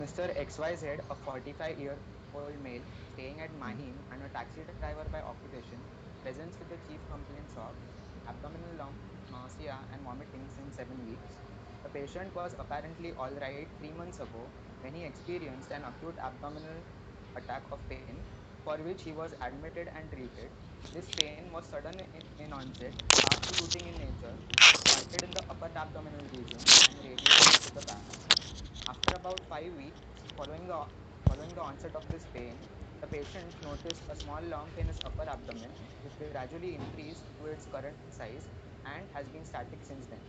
Mr. XYZ, a 45-year-old male staying at Hmm. Mahim and a taxi driver by occupation, presents with the chief complaints of abdominal lump, nausea, and vomiting since 7 weeks. The patient was apparently all right 3 months ago when he experienced an acute abdominal attack of pain for which he was admitted and treated. This pain was sudden in onset, fast shooting in nature, started in the upper abdominal region, and radiated to the back. After about 5 weeks following the onset of this pain, the patient noticed a small lump in his upper abdomen, which gradually increased to its current size and has been static since then.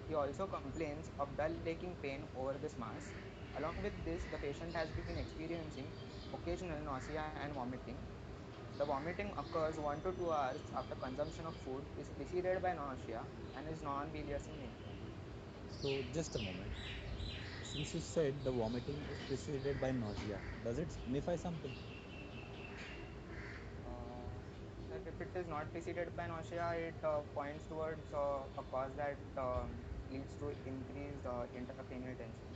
He also complains of dull aching pain over this mass. Along with this, the patient has been experiencing occasional nausea and vomiting. The vomiting occurs 1 to 2 hours after consumption of food, is preceded by nausea, and is non-bilious in nature. So just a moment. Since you said the vomiting is preceded by nausea, does it signify something? Uh, Sir, if it is not preceded by nausea, it points towards a cause that leads to increased intracranial tension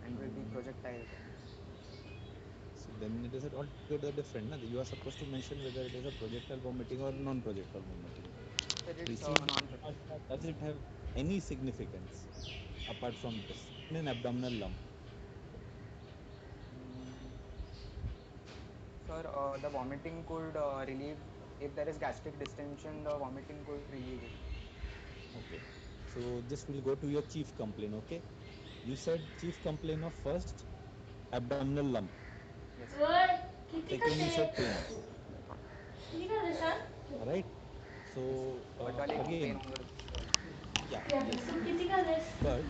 and will be Mm, projectile then. so then it is altogether different. Na? You are supposed to mention whether it is a projectile vomiting or non-projectile vomiting. Sir, it's Preceded non-projectile. nausea, does it have any significance apart from this in an abdominal lump? Mm, Sir, the vomiting could relieve, if there is gastric distension, the vomiting could relieve it. Okay. So just we'll go to your chief complaint. Okay. You said chief complaint of first abdominal lump. Yes, sir. Second, you said pain. Right. So Dull aching pain again, over. yeah, yes. But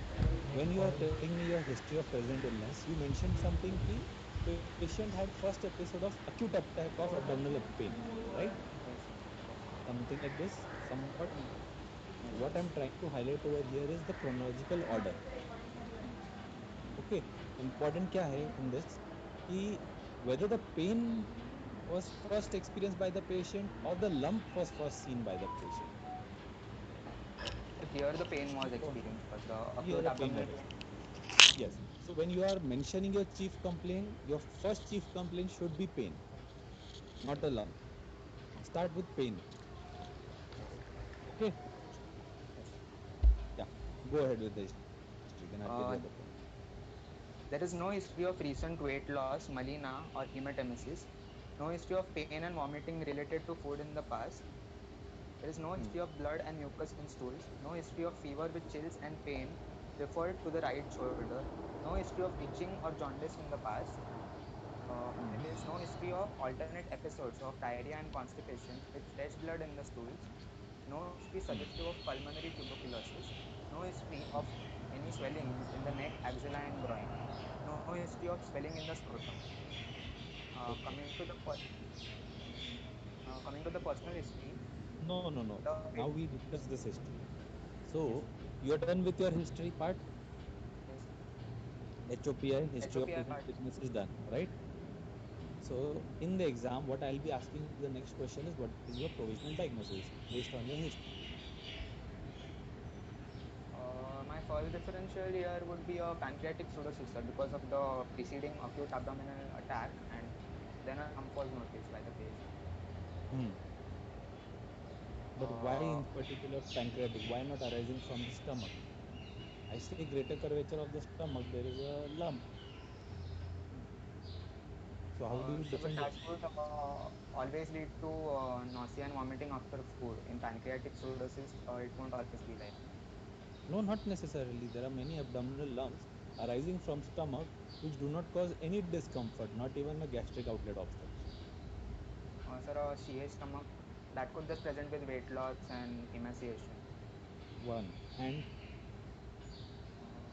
when you are telling me your history of present illness, you mentioned something ki patient had first episode of acute attack of abdominal pain, right? Yes, yes. Something like this, somewhat. Hmm. So Yes, what I'm trying to highlight over here is the chronological order. Okay, important क्या है in this कि whether the pain was first experienced by the patient or the lump was first seen by the patient. sir. Here the pain was So experienced first, the here acute the pain abdominal was pain. yes. So when you are mentioning your chief complaint, your first chief complaint should be pain, not a lump. Start with pain. Yes, Okay. yes. Yeah. Go ahead with the history. Then I'll get the other point. Uh, there is no history of recent weight loss, melena, or hematemesis. No history of pain and vomiting related to food in the past. There is no Hmm. history of blood and mucus in stools. No history of fever with chills and pain referred to the right shoulder. No history of itching or jaundice in the past. Hmm. There is no history of alternate episodes of diarrhea and constipation with fresh blood in the stools. No history Hmm. suggestive of pulmonary tuberculosis. No history of any swellings in the neck, axilla, and groin. No history of swelling in the scrotum. Uh, Okay. coming to the per- Coming to the personal history, No, no, no. the Now we discuss this history. yes, So you're done with your history part. yes, HOPI, history of HOPI present part. illness is done, right? So in the exam, what I'll be asking you the next question is what is your provisional diagnosis based on your history? My first differential here would be a pancreatic pseudocyst, sir, because of the preceding acute abdominal attack, and then a lump was noticed by the patient. Hmm. But why Uh, in particular pancreatic? Why not arising from the stomach? I say greater curvature of the stomach, there is a lump. So how do you sir, but defend it? that would always lead to nausea and vomiting after food. In pancreatic pseudocyst, it won't always be like that. No, not necessarily. There are many abdominal lumps arising from stomach which do not cause any discomfort, not even a gastric outlet obstruction. Sir, CH stomach, that could just present with weight loss and emaciation. One. And Uh,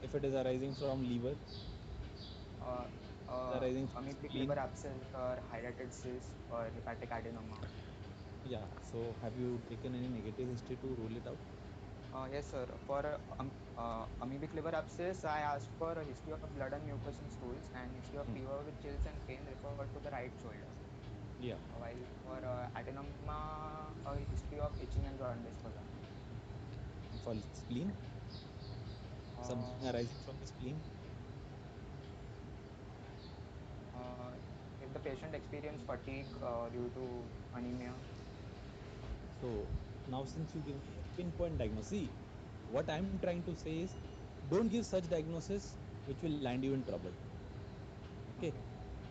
if it is arising from liver, uh, it is arising from Amoebic liver spleen. abscess or hydrated cyst or hepatic adenoma. Yeah. So have you taken any negative history to rule it out? Yes, sir. For amoebic liver abscess, I asked for a history of blood and mucus in stools and history of Hmm. fever with chills and pain referred to the right shoulder. Yeah. While for adenoma, a history of itching and jaundice was asked. And for spleen, Uh, something arising from the spleen. patient experience fatigue due to anemia? So now, since you give me a pinpoint diagnosis, see, what I'm trying to say is, don't give such diagnosis which will land you in trouble. Okay, Okay.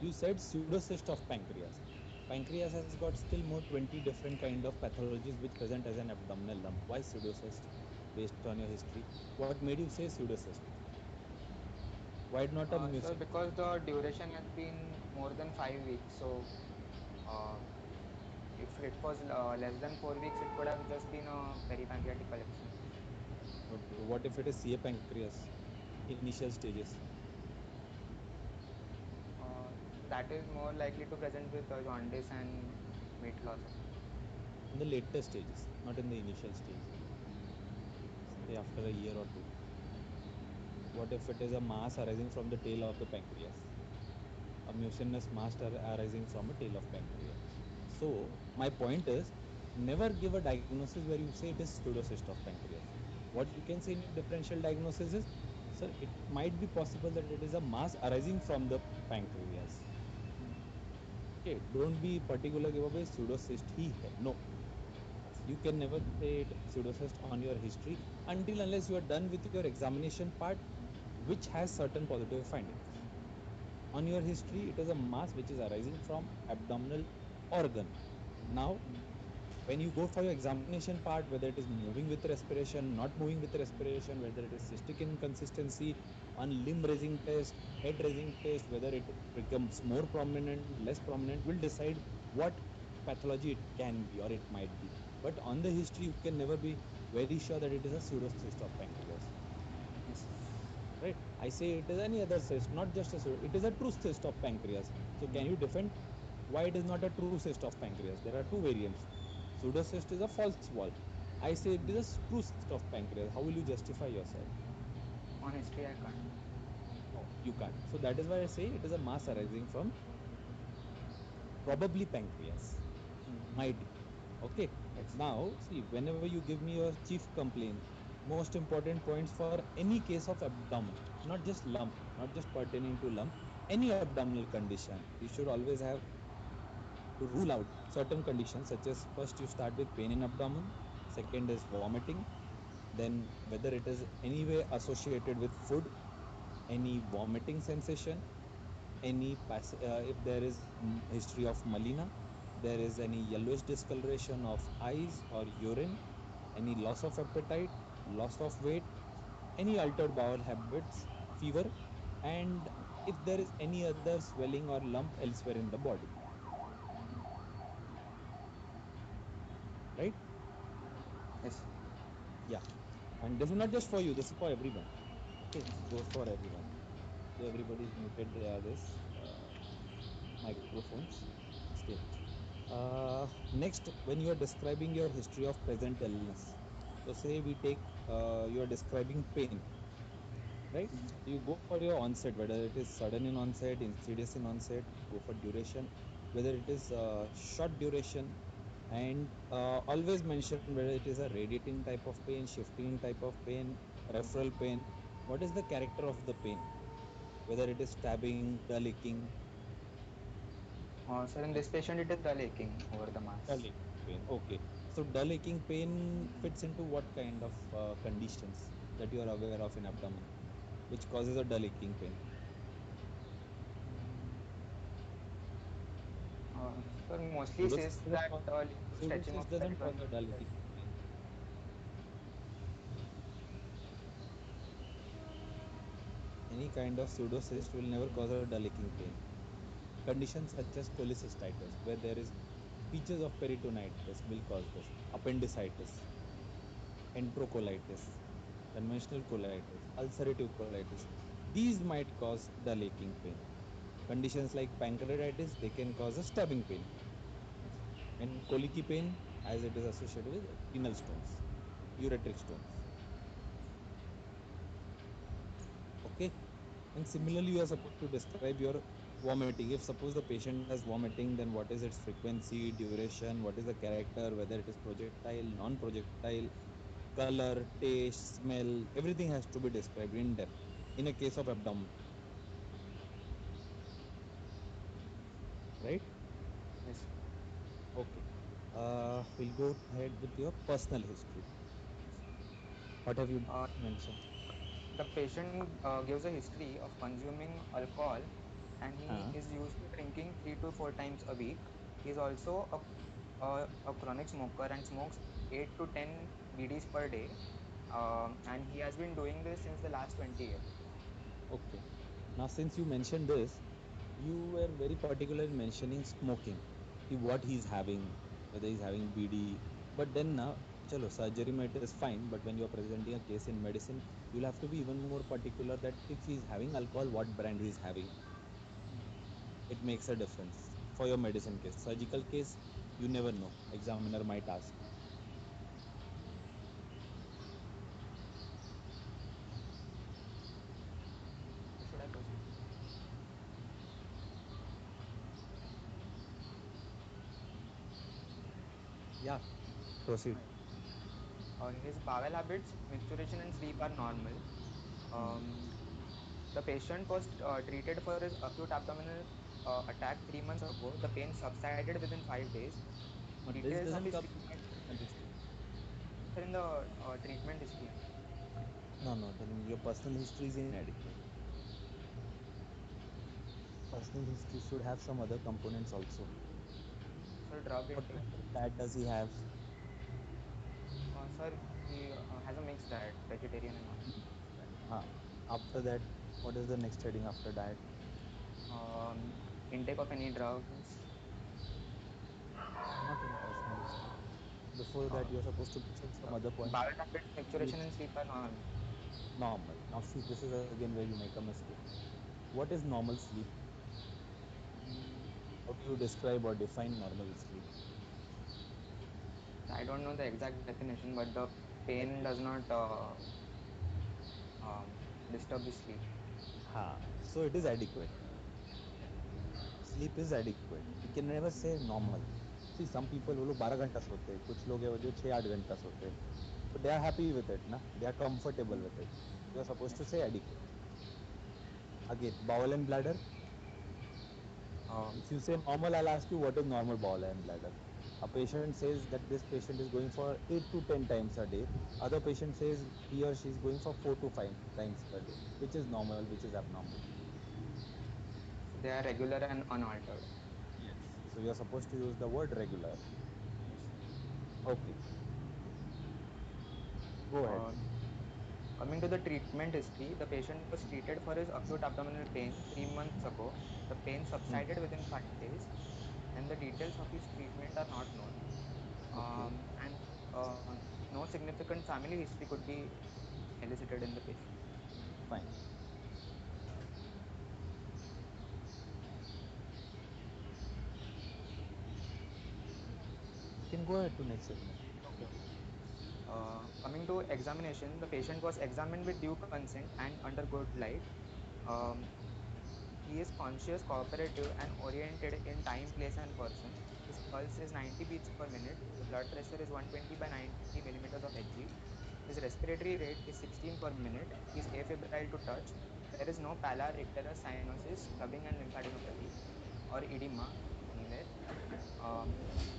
you said pseudocyst of pancreas. Pancreas has got still more 20 different kind of pathologies which present as an abdominal lump. Why pseudocyst? Based on your history, what made you say pseudocyst? Why not a Sir, mucinous? because the duration has been more than 5 weeks, so uh, if it was less than 4 weeks, it could have just been a peripancreatic collection. What if it is CA pancreas? Initial stages. Uh, that is more likely to present with jaundice and weight loss. In the later stages, not in the initial stage. Say after a year or two. What if it is a mass arising from the tail of the pancreas? A mucinous mass arising from a tail of pancreas. So my point is, never give a diagnosis where you say it is pseudocyst of pancreas. What you can say in your differential diagnosis is, sir, it might be possible that it is a mass arising from the pancreas. Okay, don't be particular give away pseudocyst ही है. No, you can never say it pseudocyst on your history until unless you are done with your examination part, which has certain positive findings. On your history, it is a mass which is arising from abdominal organ. Now, when you go for your examination part, whether it is moving with respiration, not moving with respiration, whether it is cystic inconsistency, on limb raising test, head raising test, whether it becomes more prominent, less prominent, will decide what pathology it can be or it might be. But on the history, you can never be very sure that it is a pseudocyst of pancreas. Yes, sir. Right? I say it is any other cyst, not just a pseudo, it is a true cyst of pancreas. So can you defend why it is not a true cyst of pancreas? There are two variants. Pseudocyst is a false wall. I say it is a true cyst of pancreas. How will you justify yourself? On history, I can't. No, you can't. So that is why I say it is a mass arising from probably pancreas. Might be. Okay. Yes. Now, see, whenever you give me your chief complaint, most important points for any case of abdomen, not just lump, not just pertaining to lump, any abdominal condition, you should always have to rule out certain conditions, such as first you start with pain in abdomen, second is vomiting, then whether it is any way associated with food, any vomiting sensation, any if there is history of melena, there is any yellowish discoloration of eyes or urine, any loss of appetite, loss of weight, any altered bowel habits, fever, and if there is any other swelling or lump elsewhere in the body, right? Yes, sir. Yeah, and this is not just for you, this is for everyone. Okay, this goes for everyone. So everybody is muted this microphones still. Next, when you are describing your history of present illness, so say we take you are describing pain, right? So you go for your onset, whether it is sudden in onset, insidious in onset, go for duration, whether it is short duration, and always mention whether it is a radiating type of pain, shifting type of pain, referral pain. What is the character of the pain? Whether it is stabbing, dull aching, Sir, in and this patient, it is dull aching over the dull mass. aching pain. Okay. So dull aching pain fits into what kind of conditions that you are aware of in abdomen, which causes a dull aching pain? Sir, mostly Pseudocyst says doesn't that cause stretching pseudocyst of doesn't cause periton. a dull aching pain. Any kind of pseudocyst will never cause a dull aching pain. Conditions such as cholecystitis, where there is features of peritonitis, will cause this. Appendicitis, enterocolitis, conventional colitis, ulcerative colitis. These might cause dull aching pain. Conditions like pancreatitis, they can cause a stabbing pain. Yes. And colicky pain, as it is associated with renal stones, ureteric stones. Okay. And Yes. similarly, you are supposed to describe your vomiting. If suppose the patient has vomiting, then what is its frequency, duration, what is the character, whether it is projectile, non-projectile, color, taste, smell, everything has to be described in depth in a case of abdomen, right? Yes. Okay. We'll go ahead with your personal history. What have you Uh, mentioned? the patient gives a history of consuming alcohol, and he Huh? is used to drinking 3 to 4 times a week. He is also a chronic smoker and smokes 8 to 10 BDs per day. And he has been doing this since the last 20 years. Okay. Now, since you mentioned this, you were very particular in mentioning smoking. What he's having, whether he's having BD. But then now, chalo, surgery might is fine. But when you're presenting a case in medicine, you'll have to be even more particular that if he's having alcohol, what brand he's having. It makes a difference for your medicine case. Surgical case, you never know. Examiner might ask. So should I proceed? Yeah, proceed. Right. His bowel habits, micturition, and sleep are normal. Hmm. Um, the patient was treated for his acute abdominal attack 3 months ago. The pain subsided within 5 days. But this Details of doesn't his come in treatment personal history. are in the treatment history only. No, no, then your personal history is inadequate. Personal history should have some other components also. So drug What intake. kind of diet does he have? Sir, he has a mixed diet, vegetarian and non-vegetarian. Huh. After that, what is the next heading after diet? Intake of any drugs. Not in personal history. Before that, Uh, you're supposed to mention some other point. Bowel habits, micturition, Which and sleep are normal. normal. Now, see, this is again where you make a mistake. What is normal sleep? Mm, How do you describe or define normal sleep? I don't know the exact definition, but the pain does not disturb his sleep. Ha. So it is adequate. Sleep is adequate. We can never say normal. See, some people वो लोग 12 घंटा सोते हैं, कुछ लोग हैं वो जो 6-8 घंटा सोते हैं. But they are happy with it, na? They are comfortable with it. You are supposed to Yes. say adequate. Again, bowel and bladder. Um, If you say normal, I'll ask you what is normal bowel and bladder. A patient says that this patient is going for 8 to 10 times a day. Other patient says he or she is going for 4 to 5 times per day. Which is normal? Which is abnormal? so they are regular and unaltered. Yes. So you're supposed to use the word regular. Yes. Okay. Go ahead. Um, Coming to the treatment history, the patient was treated for his acute abdominal pain 3 months ago. The pain Hmm. subsided within 5 days, and the details of his treatment are not known. Okay. And no significant family history could be elicited in the patient. Fine. You can go ahead to next segment. Okay. Coming to examination, the patient was examined with due consent and under good light. Um, he is conscious, cooperative, and oriented in time, place, and person. His pulse is 90 beats per minute. The blood pressure is 120 by 90 millimeters of Hg. His respiratory rate is 16 per minute. He is afebrile to touch. There is no pallor, icterus, cyanosis, clubbing, and lymphadenopathy or edema anywhere. Um,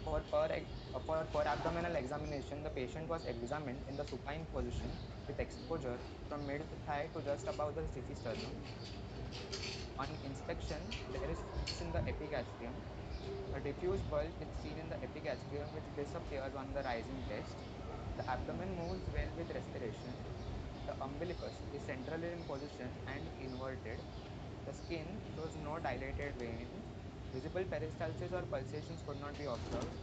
for abdominal examination, the patient was examined in the supine position with exposure from mid thigh to just above the xiphisternum. On inspection, there is fluid in the epigastrium. A diffuse bulge is seen in the epigastrium, which disappears on the rising test. The abdomen moves well with respiration. The umbilicus is central in position and inverted. The skin shows no dilated veins. Visible peristalsis or pulsations could not be observed.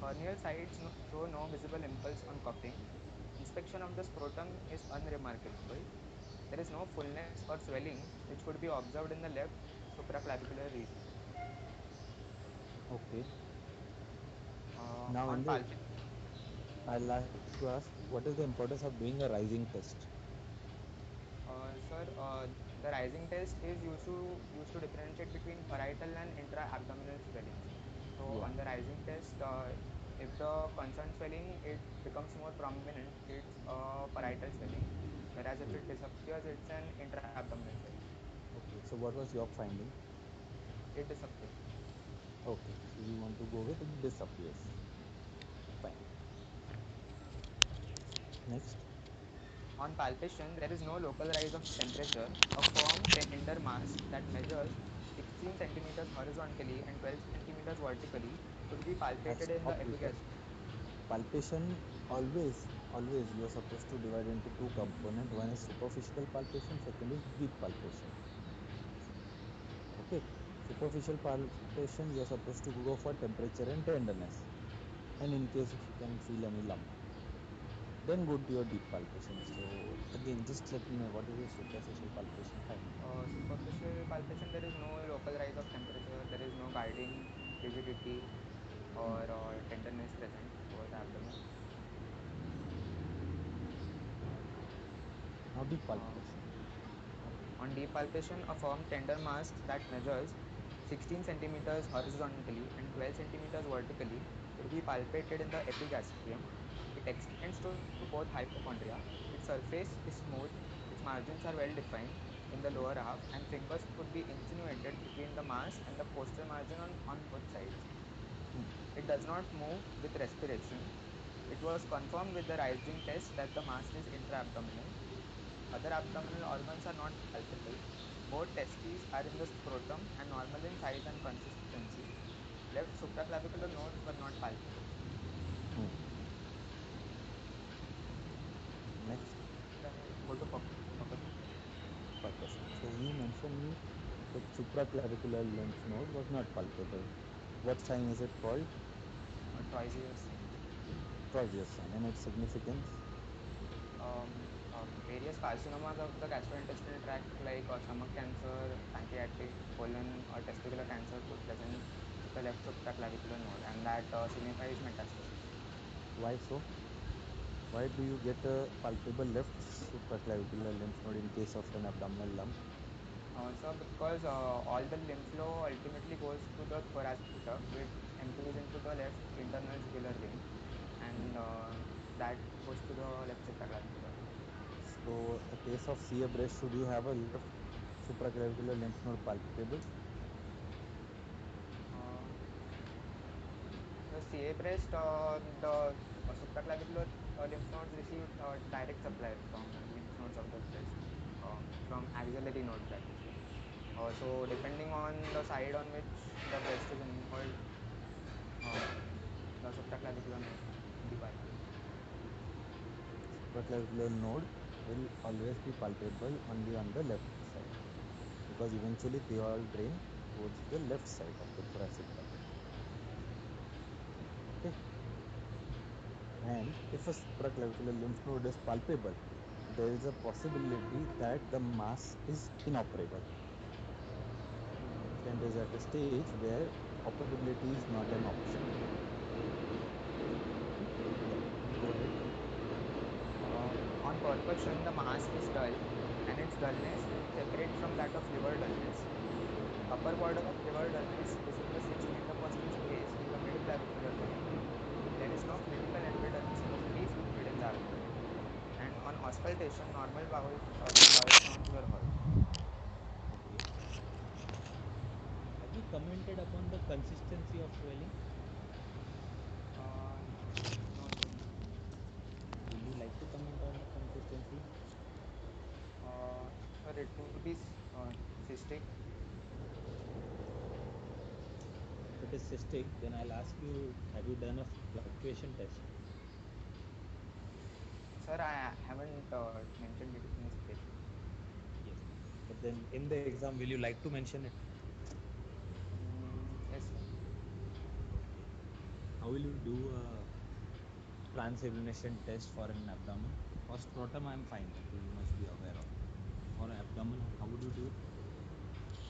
Hernial sites show no visible impulse on cuffing. Inspection of the scrotum is unremarkable. There is no fullness or swelling which could be observed in the left supraclavicular region. Okay. Now On in this, palpation, I'd like to ask, what is the importance of doing a rising test? sir, the rising test is used to differentiate between parietal and intra-abdominal swellings. So Yeah. on the rising test, if the concerned swelling it becomes more prominent, it's a parietal swelling, whereas if Hmm. it disappears, it's an intra-abdominal swelling. Okay. So what was your finding? It disappeared. Okay, so you want to go with it disappears. Fine. Next. On palpation, there is no local rise of temperature. A firm, tender mass that measures 16 centimeters horizontally and 12 centimeters vertically could be palpated in the Stop it. epigastrium. Palpation, always you are supposed to divide into two component. One is superficial palpation, second is deep palpation. Okay, superficial palpation you are supposed to go for temperature and tenderness, and in case if you can feel any lump, then go to your deep palpation. So again, just let me know what is your superficial palpation type. Superficial palpation, there is no local rise of temperature, there is no guiding rigidity Hmm. or tenderness present over the abdomen. Now deep Uh, palpation. okay. On deep palpation, a firm tender mass that measures 16 centimeters horizontally and 12 centimeters vertically could be palpated in the epigastrium. It extends to both hypochondria. Its surface is smooth, its margins are well defined in the lower half, and fingers could be insinuated between the mass and the posterior margin on both sides. Hmm. It does not move with respiration. It was confirmed with the rising test that the mass is intra-abdominal. Other abdominal organs are not palpable. Both testes are in the scrotum and normal in size and consistency. Left supraclavicular nodes were not palpable. Hmm. Next, Then go to percussion. percussion. So you mentioned me that supraclavicular lymph node was not palpable. What sign is it called? Troisius sign. Troisius sign, and its significance. Various carcinomas of the gastrointestinal tract, like stomach cancer, pancreatic, colon, or testicular cancer, could present with the left supraclavicular node, and that signifies metastasis. Why so? Why do you get a palpable left supraclavicular lymph node in case of an abdominal lump? So, because all the lymph flow ultimately goes to the thoracic duct, which empties into the left internal jugular vein, Hmm. and that goes to the left supraclavicular. So, a case of CA breast, should you have a left supraclavicular lymph node palpable? Uh, the CA breast, the supraclavicular lymph nodes receive direct supply from lymph nodes of the breast, from axillary nodes, that is. So, depending on the side on which the breast is involved, uh, the supraclavicular node could be palpable. Supraclavicular node will always be palpable only on the left side because eventually they all drain towards the left side of the thoracic duct. Okay, and if a supraclavicular lymph node is palpable, there is a possibility that the mass is inoperable and is at a stage where operability is not an option. Okay, yeah, go ahead. On percussion, the mass is dull, and its dullness is separate from that of liver dullness. Upper border of liver dullness is in the sixth intercostal space in the midclavicular vein. There is no clinical evidence of any fluid in the abdomen. And on auscultation, normal bowel sounds were heard. Okay, have you commented upon the consistency of swelling? Uh, no, sir. Will you like to comment on the consistency? Sir, it would be cystic. If it is cystic, then I'll ask you, have you done a fluctuation test? Sir, I haven't mentioned it in this case. Yes. But then in the exam, will you like to mention it? Yes, sir. Okay. How will you do a transamination test for an abdomen? For scrotum, I'm fine. That you must be aware of. For abdomen, how would you do it?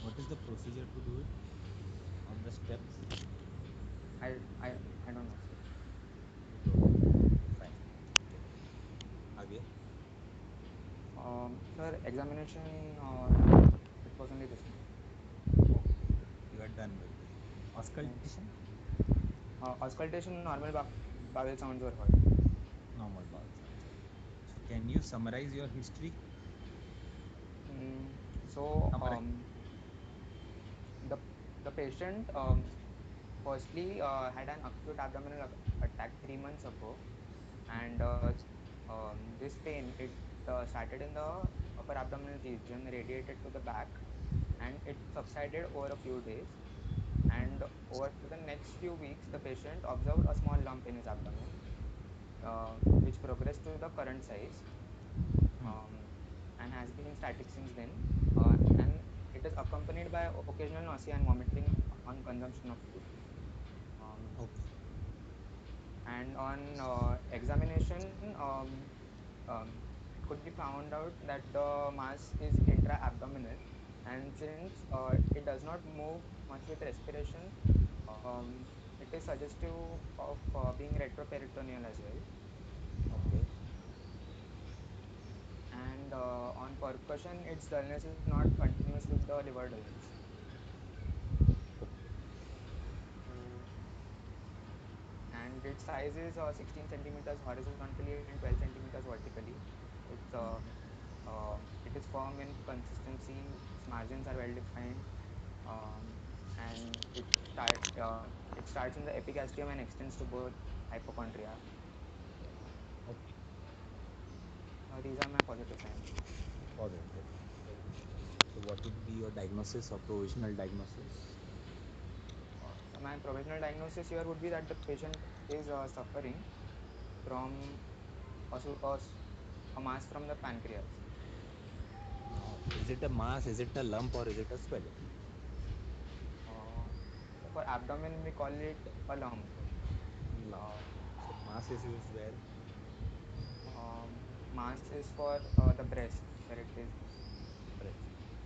What is the procedure to do it or the steps? I, I, I don't know, sir. You don't know. Fine. Okay. Aage. Sir, examination, it was only this much. Okay. You are done with this. Yes. Auscultation, Auscultation, normal bowel sounds were heard. normal bowel sounds. So, can you summarize your history? Mm, so Summarize. the the patient, firstly, had an acute abdominal attack 3 months ago, and this pain it started in the upper abdominal region, radiated to the back, and it subsided over a few days. And over the next few weeks, the patient observed a small lump in his abdomen, which progressed to the current size, um, and has been static since then. And it is accompanied by occasional nausea and vomiting on consumption of food. Um, Okay. and on examination, it could be found out that the mass is intra-abdominal, and since it does not move much with respiration, it is suggestive of being retroperitoneal as well. Okay. And on percussion, its dullness is not continuous with the liver dullness. Okay. And its size is 16 centimeters horizontally and 12 centimeters vertically. It's it is firm in consistency. Its margins are well defined, um, and it starts in the epigastrium and extends to both hypochondria. Okay. These are my positive signs. Positive. Okay. So what would be your diagnosis or provisional diagnosis? So my provisional diagnosis here would be that the patient is suffering from a, su- a, s- a mass from the pancreas. Now, is it a mass? Is it a lump? Or is it a swelling? Uh, so for abdomen, we call it a lump. Lump. Uh, So mass is used where? um, Mass is for the breast, where it is, Breast.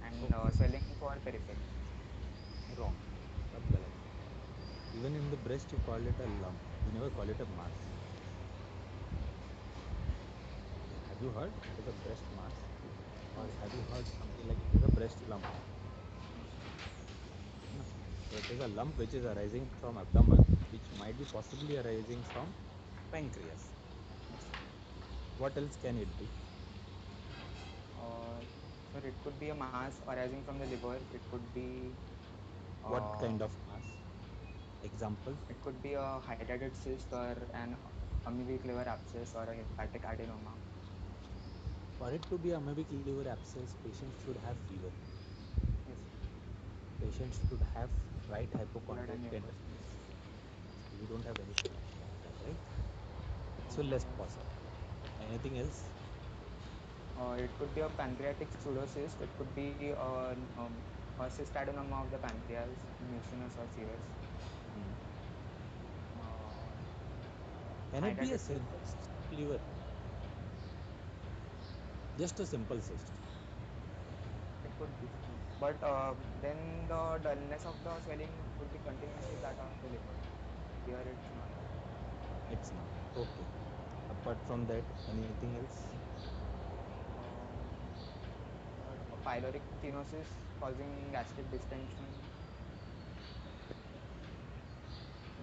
and Okay. swelling for periphery. Wrong. सब गलत है. Even in the breast, you call it a lump. You never call it a mass. Have you heard it is a breast mass? No, Or sir. have you heard something like it is a breast lump? No, sir. No. So it is a lump which is arising from abdomen, which might be possibly arising from pancreas. Yes, sir. What else can it be? Uh, Sir, it could be a mass arising from the liver. It could be What uh, kind of mass? Example. a hydrated cyst or an amoebic liver abscess or a hepatic adenoma. For it to be amoebic liver abscess, patient should have fever. Yes, Patient should have right blood hypochondriac and mucus. tendencies. So we don't have anything of that, right? So less Uh, possible. Anything else? it could be a pancreatic pseudocyst. It could be a cystadenoma of the pancreas, mucinous or serous. Hmm. Uh, Can it be a Hydrated cyst. simple cyst of liver? Just a simple cyst. It could be, but then the dullness of the swelling would be continuous with that of the liver. Here it's not. It's not. Okay. Apart from that, anything else? A pyloric stenosis causing gastric distension.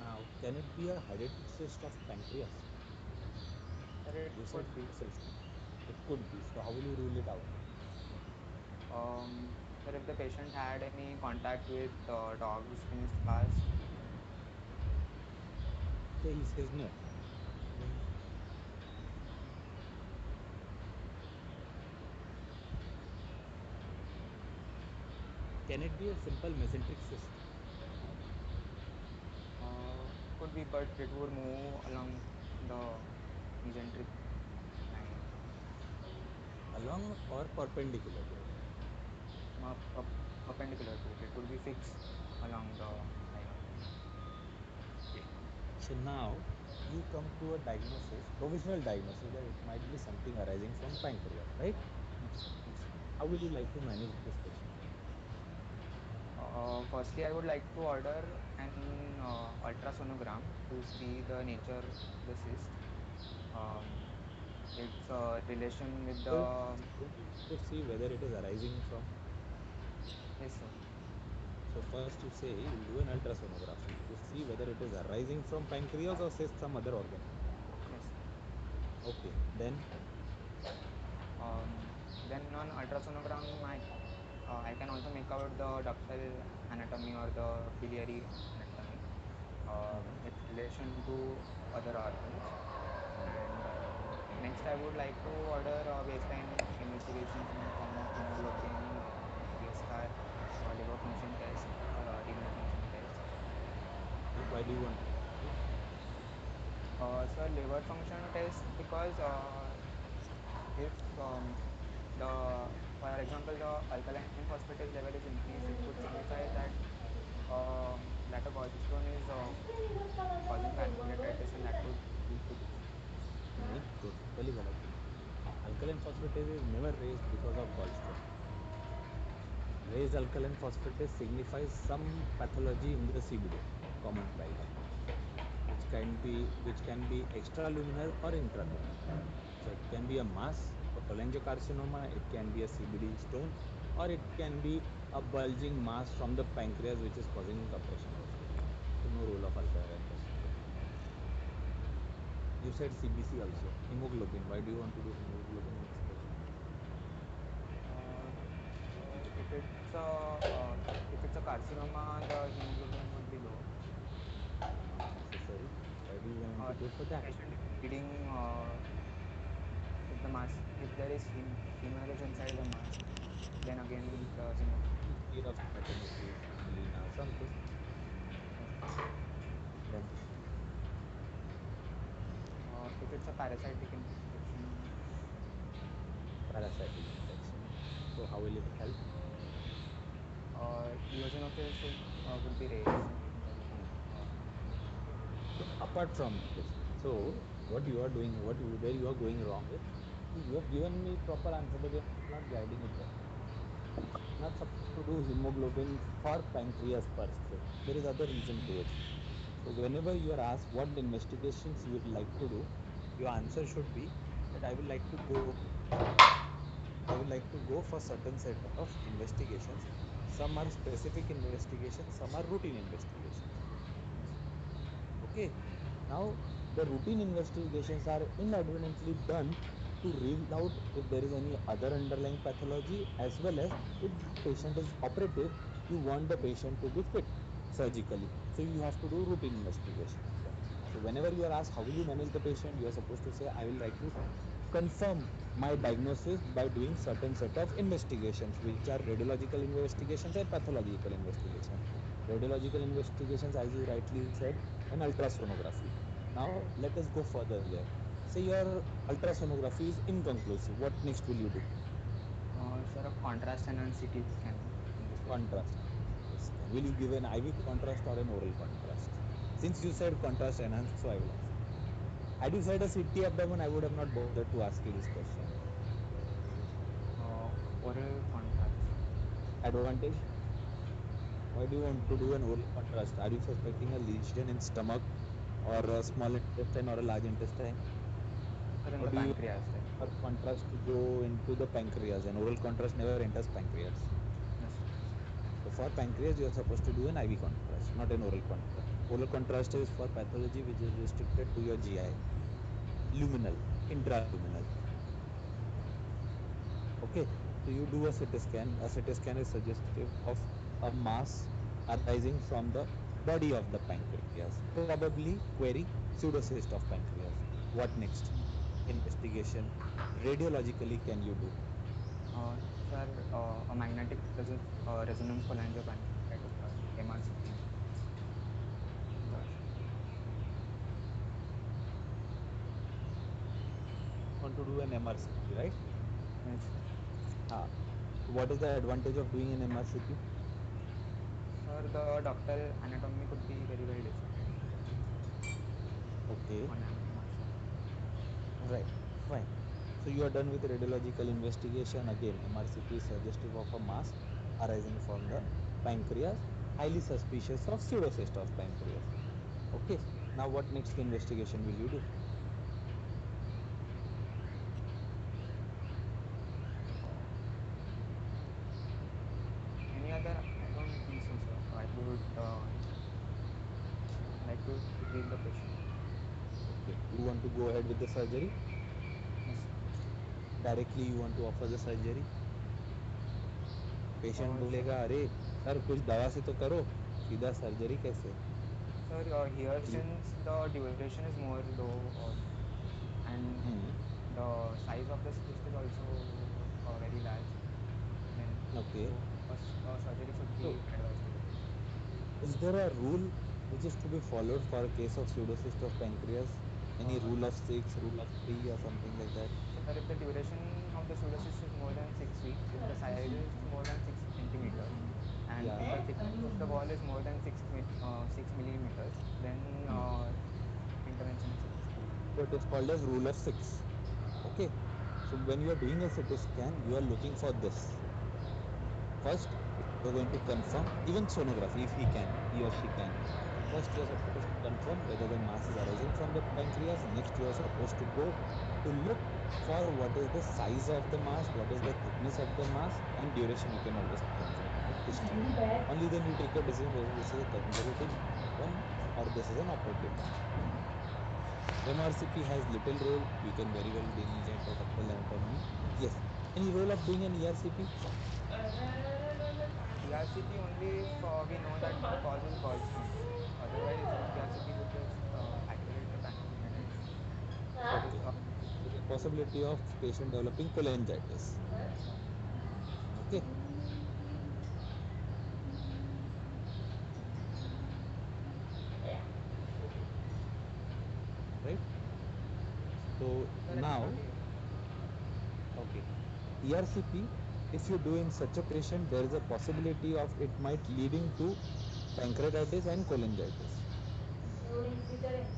Now, can it be a hydatid cyst of pancreas? Or it You could said be. cyst. It could be. So how will you rule it out? Sir, if the patient had any contact with dogs in his past, Okay, he says no. Then can it be a simple mesenteric cyst? could be, but it would move along the mesenteric line, Along or perpendicular to it? not perpendicular to it. It would be fixed along the line. Okay. So now you come to a diagnosis, provisional diagnosis that it might be something arising from pancreas, right? Yes, sir. Yes, sir. How will you like to manage this patient? Firstly, I would like to order an ultrasonogram to see the nature of the cyst, um, its relation with So the. don't you want to see whether it is arising from? Yes, sir. So first you say you'll do an ultrasonography to see whether it is arising from pancreas or say some other organ. Yes, sir. Okay. Then Um, then on ultrasonogram, I can also make out the ductal anatomy or the biliary anatomy. Mm-hmm. its relation to other organs. Mm. And next, I would like to order baseline investigations in the form of hemoglobin, T scar, liver function test, renal function test. Okay. Why do you want to do? So liver function test because if for example, the alkaline phosphatase level is increased, it could signify that a gallstone is causing pancreatitis, and that could lead to this. नहीं totally गलत है. Alkaline phosphatase is never raised because of gallstone. Raised alkaline phosphatase signifies some pathology in the CBD, common bile duct, which can be extraluminal or intraluminal. So it can be a mass, a cholangiocarcinoma, it can be a CBD stone, or it can be a bulging mass from the pancreas which is causing suppression of CBD. So no role of alkaline phosphatase. You said CBC also, hemoglobin. Why do you want to do hemoglobin inspection? Uh, so if it's a carcinoma, the hemoglobin would be low. Not necessary. Why do you want to go If for the that? patient is bleeding, if there is hemorrhage inside the mass, then again the hemoglobin. Some fear of stomatitis, melena, something. Yes. Then If it's a parasitic infection, parasitic infection. So how will it help? eosinophils would be raised in the Hmm. hemoglobin. So apart from this, so what you are doing, where you are going wrong is, you have given me proper answer, but you are not guiding it well. You're not supposed to do hemoglobin for pancreas per se. There is other reason to it. So whenever you are asked what investigations you would like to do, your answer should be that I would like to go for certain set of investigations. Some are specific investigations, some are routine investigations. Yes. Okay. Now, the routine investigations are inadvertently done to rule out if there is any other underlying pathology, as well as if the patient is operative, you want the patient to be fit surgically. So, you have to do routine investigations there. So, whenever you are asked how will you manage the patient, you are supposed to say, I will like to confirm my diagnosis by doing certain set of investigations, which are radiological investigations and pathological investigations. Radiological investigations, as you rightly said, and ultrasonography. Now let us go further there. Say your ultrasonography is inconclusive. What next will you do? Sir, a contrast enhanced CT scan investigation. Contrast. Scan. Will you give an IV contrast or an oral contrast? Since you said contrast enhanced, so I will ask. Had you said a CT abdomen, I would have not bothered to ask you this question. Oral contrast. Advantage? Why do you want to do an oral contrast? Are you suspecting a lesion in stomach or a small intestine or a large intestine? Sir, in Or the do you pancreas, like. for contrast to go into the pancreas, and oral contrast never enters pancreas? Yes. So for pancreas, you are supposed to do an IV contrast, not an oral contrast. Oral contrast is for pathology which is restricted to your GI, luminal, intraluminal. Okay, so you do a CT scan. A CT scan is suggestive of a mass arising from the body of the pancreas, probably query pseudocyst of pancreas. What next? Investigation radiologically can you do? Sir, a magnetic resonance cholangiopancreatography, MRCP. You want to do an MRCP, right? Yes. Ah. So what is the advantage of doing an MRCP? Sir, the ductal anatomy could be very well deciphered Okay, on an MRCP. right, fine. So you are done with radiological investigation. Again, MRCP is suggestive of a mass arising from the pancreas, highly suspicious of pseudocyst of pancreas. Okay, now what next investigation will you do? Uh, any other? I don't think so, sir. I would like to heal the patient. Okay, you want to go ahead with the surgery? Yes. Directly you want to offer the surgery? Patient Sir, बोलेगा अरे sir कुछ दवा से तो करो सीधा surgery कैसे Sir, here You, since the duration is more though, and hmm, the size of the cyst is also very large, then okay. so a surgery should So, be advisable. is there a rule which is to be followed for a case of pseudocyst of pancreas? Any Uh, rule of six, rule of three, or something like that? Sir, if the duration of the pseudocyst is more than 6 weeks, if the size is more than 6 centimeters, and Yeah. if the thickness of the wall is more than 6 millimeters, then Hmm. intervention is suggested. So it is called as rule of six. Okay. So when you are doing a CT scan, you are looking for this. First, you are going to confirm, even sonography, if he can, he or she can. First, you are supposed to confirm whether the mass is arising from the pancreas. Next, you are supposed to go to look for what is the size of the mass, what is the thickness of the mass, and duration you can obviously confirm with history. Only then you take a decision whether this is a conservative one or this is an operative one. MRCP has little role. You can very well delineate the ductal anatomy. Yes. Any role of doing an ERCP? ERCP only if we know that the cause is gallstones. Otherwise, ERCP would just activate the pancreatitis. If Okay. There is a possibility of patient developing cholangitis. Okay. Right. So Sir, now, exactly. okay. ERCP, if you do in such a patient, there is a possibility of it might leading to pancreatitis and cholangitis.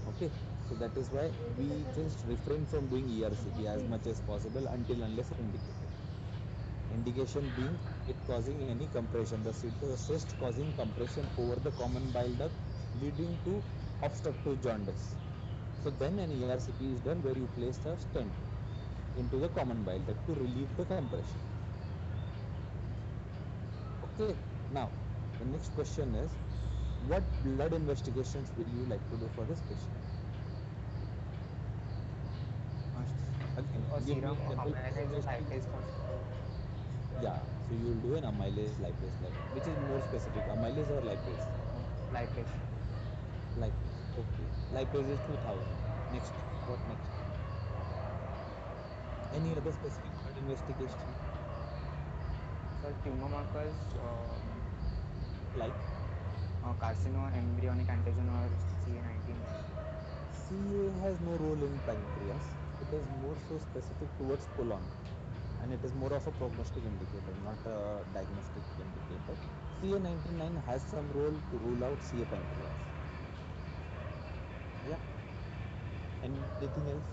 Okay. So that is why we just refrain from doing ERCP as much as possible until unless indicated. Indication being it causing any compression, the cyst causing compression over the common bile duct leading to obstructive jaundice. So then an ERCP is done where you place a stent into the common bile duct to relieve the compression. Okay. Now, the next question is, what blood investigations will you like to do for this patient? Again, A give me serum a general blood amylase lipase investigation. test. Yeah, so you will do an amylase lipase level, which is more specific, amylase or lipase? Lipase. Lipase. Okay. Lipase is 2000. Next. What next? Any other specific blood investigation? Sir, tumor markers, Like carcinoma, embryonic antigen, or CA19. CA has no role in pancreas. It is more so specific towards colon, and it is more of a prognostic indicator, not a diagnostic indicator. CA99 has some role to rule out CA pancreas. Yeah. Anything else?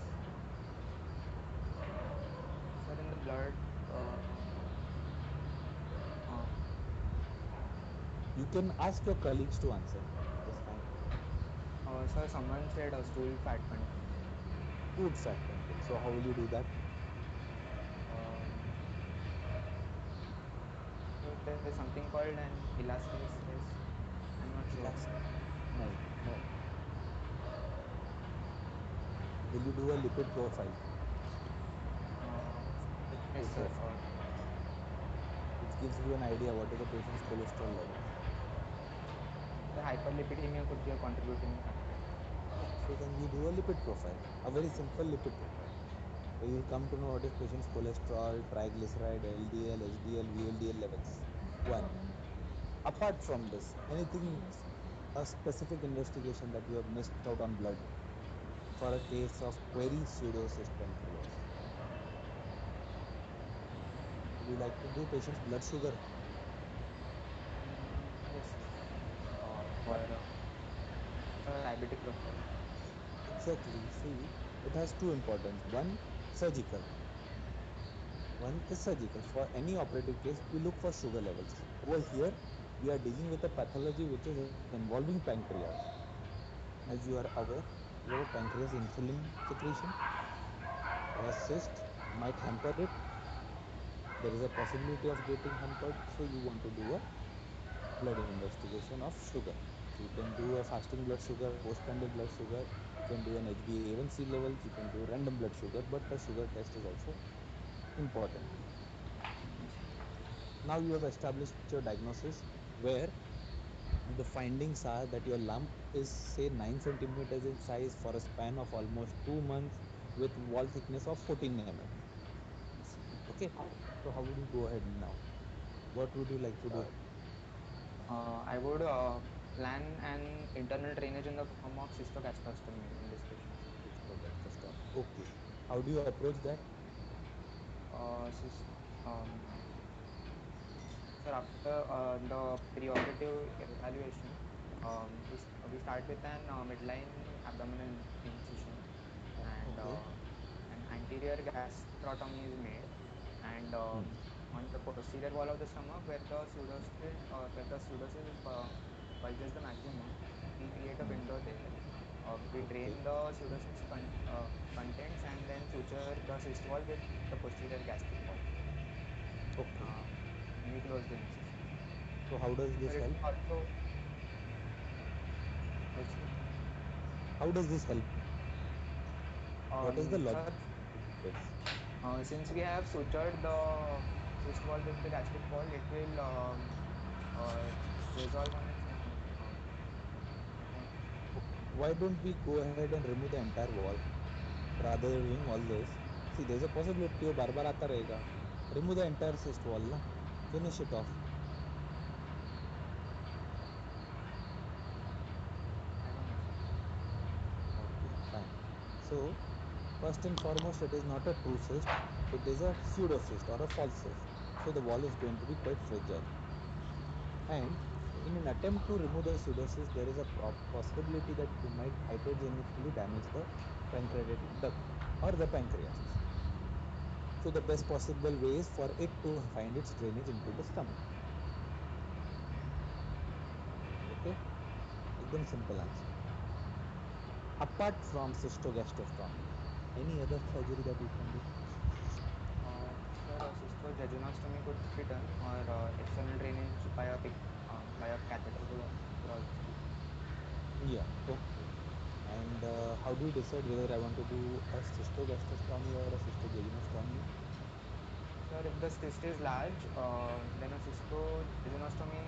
Sir, in the blood, uh, You can ask your colleagues to answer. It is fine. sir, someone said a stool fat content. Stored fat content. So how will you do that? Um, so there is something called an elastase test. I'm not sure. Elastase. No, no. Will you do a lipid profile? Uh, Lipid yes, sir. profile, which gives you an idea what is the patient's cholesterol levels. Sir, hyperlipidemia could be a contributing factor. Yeah, so then you do a lipid profile, a very simple lipid profile, where you'll come to know what is patient's cholesterol, triglyceride, LDL, HDL, VLDL levels. One. Apart from this, anything, a specific investigation that you have missed out on blood for a case of query pseudocyst pancreas. Would you like to do patient's blood sugar? Yes, sir. For What? diabetic profile. Exactly. See, it has two importance. One, surgical. One is surgical. For any operative case, we look for sugar levels. Over here, we are dealing with a pathology which is involving pancreas. As you are aware, your pancreas insulin secretion, a cyst might hamper it. There is a possibility of getting hampered. So you want to do a blood investigation of sugar. So you can do a fasting blood sugar, postprandial blood sugar. You can do an HbA1c levels. You can do random blood sugar, but a sugar test is also important. Yes, sir. Now you have established your diagnosis where The findings are that your lump is say 9 centimeters in size for a span of almost 2 months with wall thickness of 14 mm. Okay, so how would you go ahead now? What would you like to do? I would plan an internal drainage in the form of cystogastroscopy in this patient. Cystogastrostomy. Okay, how do you approach that? Cyst, sir, after the preoperative evaluation, we start with an midline abdominal incision, and Okay. an anterior gastrotomy is made, and Hmm. on the posterior wall of the stomach where the pseudocyst bulges the maximum, we create a Hmm. window there. We Okay. drain the contents and then suture the cyst wall with the posterior gastric wall, Okay. uh, and we close the incision. So how does Sir, this it help? will also, yes, sir. How does this help? What is the Sir, logic behind this? since we have sutured the cyst wall with the gastric wall, it will uh, resolve on its own. Okay. Why don't we go ahead and remove the entire wall rather than doing all this? See, there's a possibility वो बार बार आता रहेगा. Remove the entire cyst wall ना. Finish it off. I don't know, sir. Okay, fine. So, first and foremost, it is not a true cyst. It is a pseudo cyst or a false cyst. So the wall is going to be quite fragile. And in an attempt to remove the pseudocyst, there is a possibility that you might hydrogenically damage the pancreatic duct or the pancreas. So the best possible way is for it to find its drainage into the stomach. Okay, एकदम simple answer. Apart from cystogastrostomy, any other surgery that you can do? Sir, cystojejunostomy could be done, or external drainage by a catheter could also be done. Yeah, okay. And how do you decide whether I want to do a cystogastrostomy or a cystojejunectomy? Sir, if the cyst is large, then a cystojejunostomy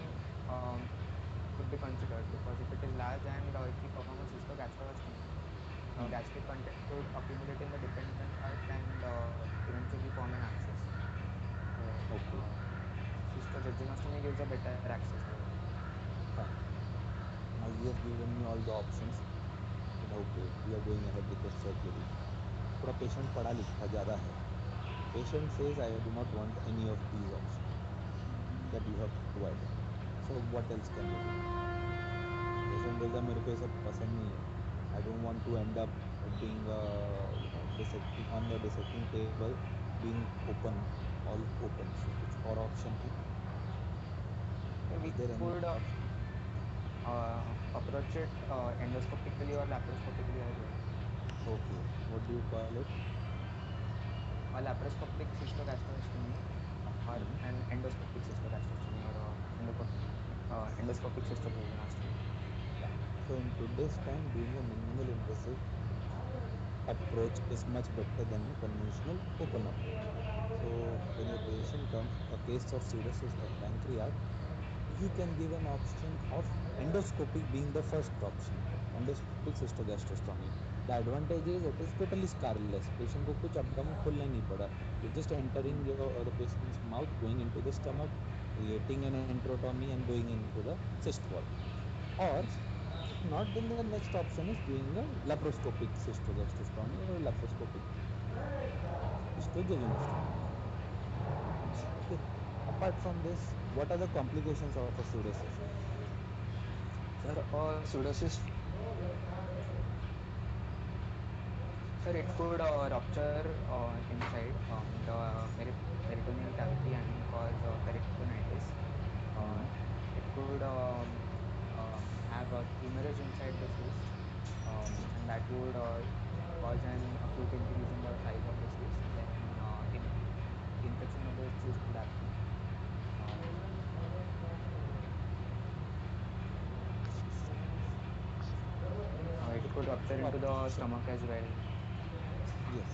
could be considered, because if it is large and if we perform a cystogastrostomy, Hmm. gastric content could accumulate in the dependent duct and eventually form an abscess. So, Okay, cystojejunostomy gives a better access there. fine. Now you have given me all the options that okay, we are going ahead with the surgery. थोड़ा patient पढ़ा लिखा ज़्यादा है. Patient says I do not want any of these options that you have provided. So what else can we do? Patient बोलता है मेरे को ये सब पसंद नहीं है. I don't want to end up being dissecting on the dissecting table being open, all open. So कुछ और option है? So we Is there any could option? approach it endoscopically or laparoscopically as well. Okay, what do you call it? A laparoscopic cystogastrostomy, or Hmm. an endoscopic cystogastrostomy, or endoscopic cystojejunostomy. Fine. So in today's time, doing a minimal invasive approach is much better than a conventional open approach. So when your patient comes, a case of pseudocyst of pancreas, you can give an option of endoscopic being the first option, endoscopic cystogastrostomy. The advantage is it is totally scarless. Patient को कुछ abdomen खोलना ही नहीं पड़ा. You're just entering the patient's mouth, going into the stomach, creating an enterotomy and going into the cyst wall. Or if not, then the next option is doing a laparoscopic cystogastrostomy or a laparoscopic cystojejunostomy. Okay. Apart from this, what are the complications of a pseudocyst? Sir, pseudocyst, sir, it could rupture inside the peritoneal cavity and cause peritonitis. Uh, Hmm. it could have a hemorrhage inside the cyst, and that would cause an acute increase in the size of the cyst. Then infection of the cyst would happen. Um, it could rupture So into the upper, stomach as well, yes.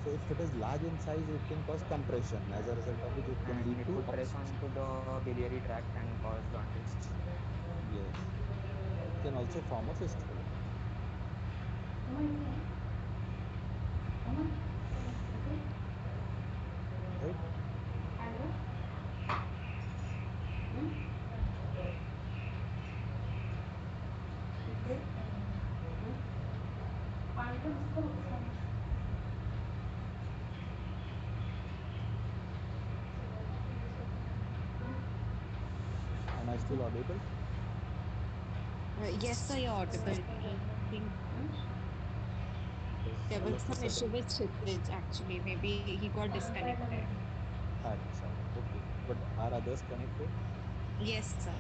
So if it is large in size, it can cause compression, as a result of which it can and lead it to could press obstruction. onto the biliary tract and cause jaundice. Yes. also form a fistula, right? Am I still audible? Yes, sir, you're audible. I think Because there all was of a some issue sudden, with Kshitij, actually. Maybe he got disconnected. acha, okay. But are others connected? Yes, sir.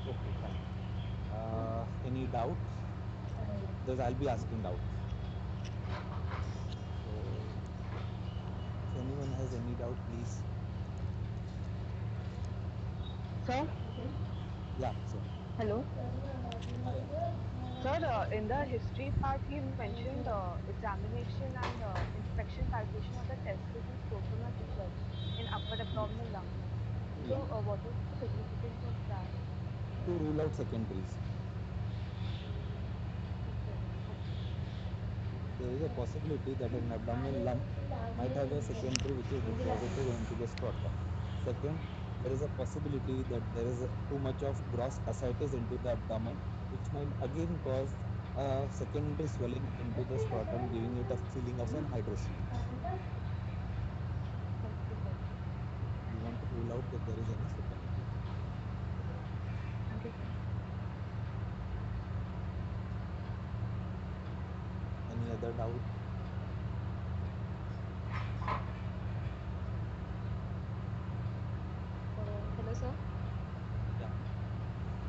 Okay, fine. Any doubts? Because I'll be asking doubts. So, if anyone has any doubt, please. Sir, Yeah, sir. hello. Yeah, yeah. Sir, in the history part, he mentioned examination and inspection palpation of the testis and scrotum as well in upper abdominal lump. Yeah. So, what is the significance of that? To rule out secondaries. Okay, okay. There is a possibility that an abdominal lump might have a secondary which is deposited into the scrotum. Second, there is a possibility that there is too much of gross ascites into the abdomen, which might again cause a secondary swelling into the scrotum, giving it a feeling of an hydrocele. Okay, sir. We want to rule out if there is any secondary. Thank you, sir. Any other doubt? Hello, sir. Yeah.